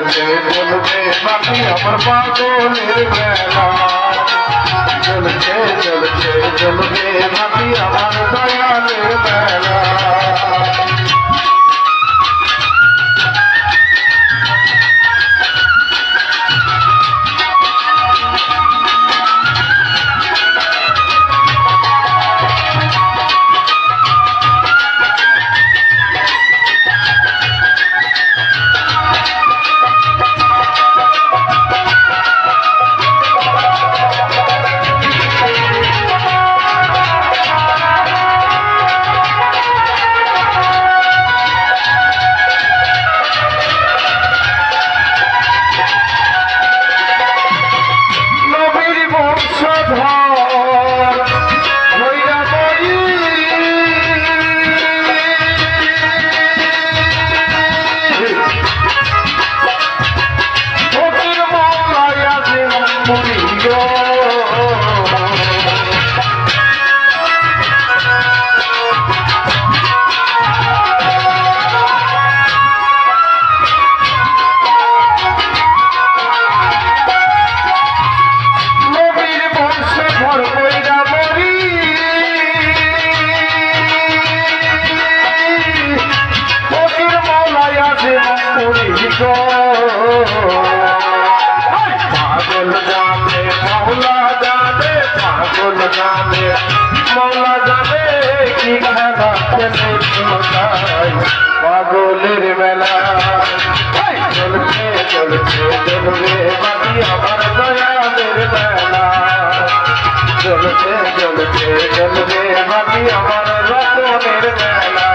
চলছে চলবে বাকি আমার পাগলের বেলা চলছে চলছে চলবে বাকি আমার দয়ালের বেলা পাগল জানে মৌলা জানে পাগল জানে মৌলা জানে কি খেলা খেলে কোথায় পাগলের মেলা চলছে চলছে চলবে বাকি আমার দয়ালের মেলা চলছে চলছে চলবে বাকি আমার রতনের মেলা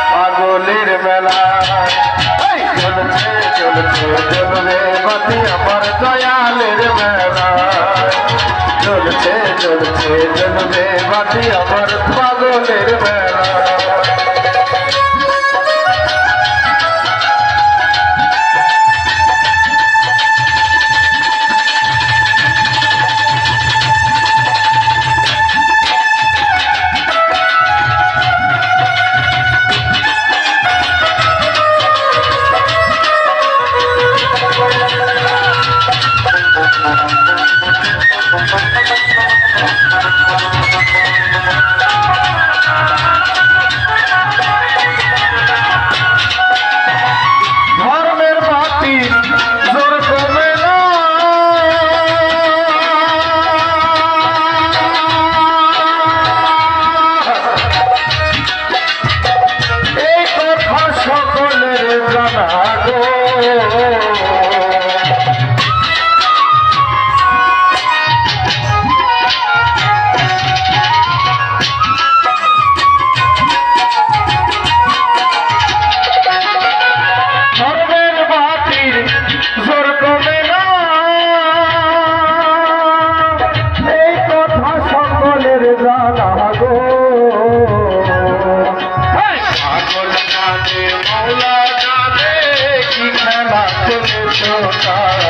পাগলের মেলা চলছে চলছে চলবে বাকি আমার দয়ালের মেলা চলছে চলছে চলবে বাকি আমার পাগলের মেলা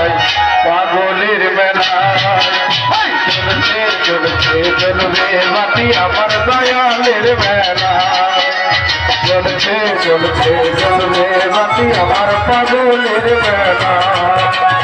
মেলায় পাগলের মেলায় চলছে চলছে চলবে বাতি আমার দয়ালের মেলায় চলছে চলছে চলবে বাতি আমার পাগলের মেলায়